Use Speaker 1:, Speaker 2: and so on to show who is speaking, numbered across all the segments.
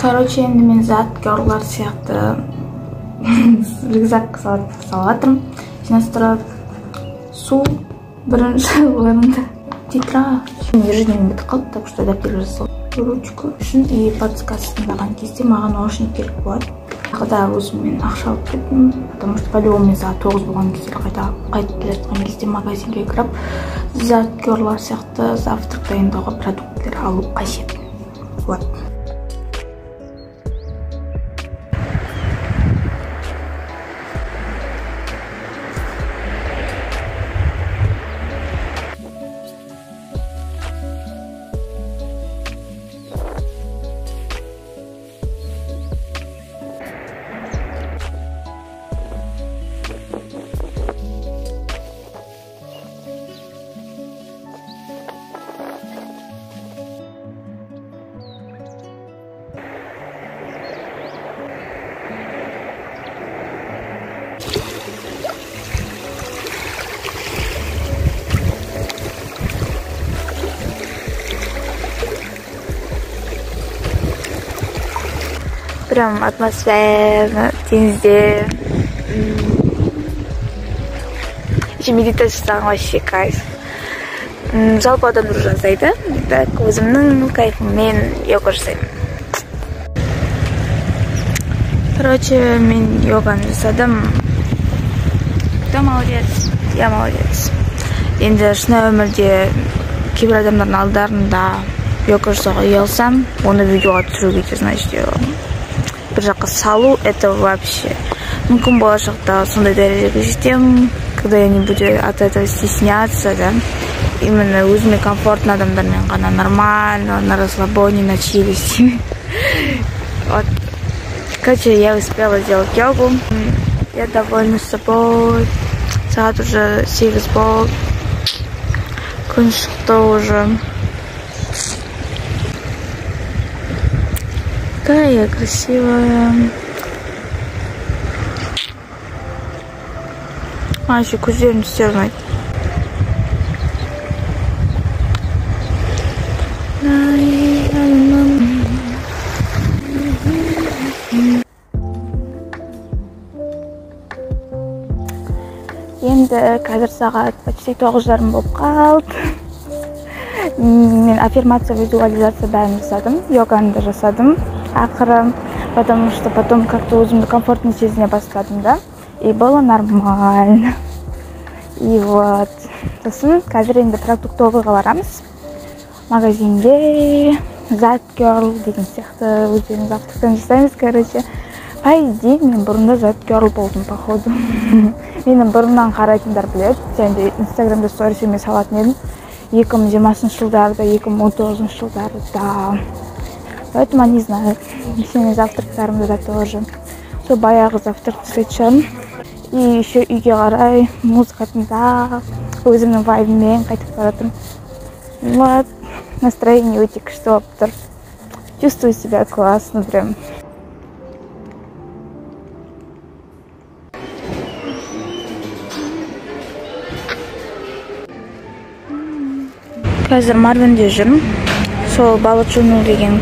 Speaker 1: Короче, енді мен заткерлар сияқты рюкзак салатырмын. Жинастырып, су бірінші орында. Тетрадь. Ежедневный бітіп қалды, так что дәптер жасалды. Ручку үшін и подсказка тыңдаған кезде маған наушник керек болады. Қайда өзім мен ақша алып кеттім, потому что по-любому мен сағат 9 болған кезде қайтып келе жатқан кезде магазинге кіріп, заткерлар сияқты завтрак дайындауға продукттер алу қажет. Вот. Прям атмосфера, денізде. Медитация жасаған вообще кайф. Жалпы адамдар жасайды, так өзімнің кайфыммен йога жасаймын. Короче, мен йоганы жасадым. Кто молодец? Я молодец. Енді шынайы өмірде кейбір адамдардың алдарында йога жасауға ұялсам, оны видеоға түсіруге де, значит, бір жаққа салу, это вообще. Мүмкін болашақта сондай дәрежеге жетемін, когда я не буду от этого стесняться, да. Именно өзіме комфортно адамдармен ғана нормально, на расслабоне, на чилисти. Вот. Короче, я успела сделать йогу. Я довольна собой. Сағат уже 8 болды. Күн шықты уже. Какая я красивая. А, еще кузерин стернуть. Енді қазір сағат почти 9:30 болып қалды. Мен аффирмация, визуализация бәрін жасадым, йоганы да жасадым. Ақыры, потому что потом как-то өзімді комфортно сезіне бастадым, да. И было нормально. И вот. Сосын қазір енді продуктовыйға барамыз. Магазинге заткерл деген сияқты өздерін завтрактан жасаймыз, короче. По идее, мен бұрында заткерл болдым, походу. Мені бұрыннан қарайтындар біледі. Және инстаграмда сторисіме салатын едім. 2020 жылдарда, 2019 жылдарда. Поэтому не знаю, сенің завтрактарымда да тоже. Сол баяғы завтрак жасайтын. И еще үйге қарай музыка тыңдап, өзімнің вайбіммен қайтып баратырмын. Вот, настроение өте күшті болып тұр. Чувствую себя классно прям. Қазір Марвенде жүрмін. Сол балық жуну деген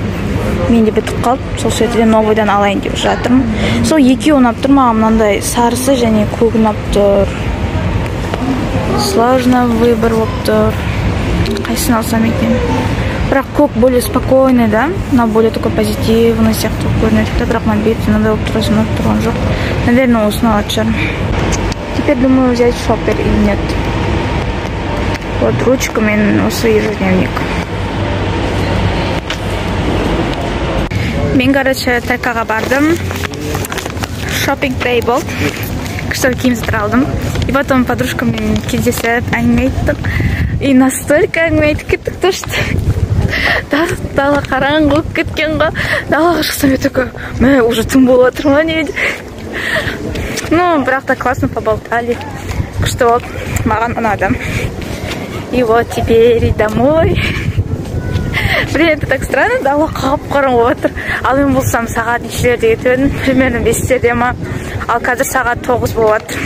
Speaker 1: менде бітіп қалып, сол сөйтеден новойдан алайын деп жатырмын. Сол екеуі ұнап тұр, маған мынандай сарысы және көк ұнап тұр. Сложно выбор болып тұр. Қайсысын алсам екен? Бірақ көк более спокойный, да? Но более такой позитивный сияқты көрінеді. Бірақ мынандай надо болып тұрсын, ұнап тұрған жоқ. Наверное, осыны алатын шығармын. Теперь думаю взять шоппер или нет. Вот ручка мен осы ежедневник. Мен, короче, Таркаға бардым. Шоппинг дэй болды. Күшті киімдер алдым. И потом подружкамен кездесіп әңгіме айттық. И настолько әңгіме айтып кеттік, то что дала қараңғы болып кеткен ғой. Далаға шықсам, я такой, мә, уже түн болып отыр ма не? Ну, бірақ та классно поболтали. Күшті болды, маған ұнады. И вот теперь домой. Блин, это так странно, да, қап-қарың болып отыр. Ал мен болсам сағат нешелерде кетіп едім, примерно 5-терде ма. Ал қазір сағат 9 болып отыр.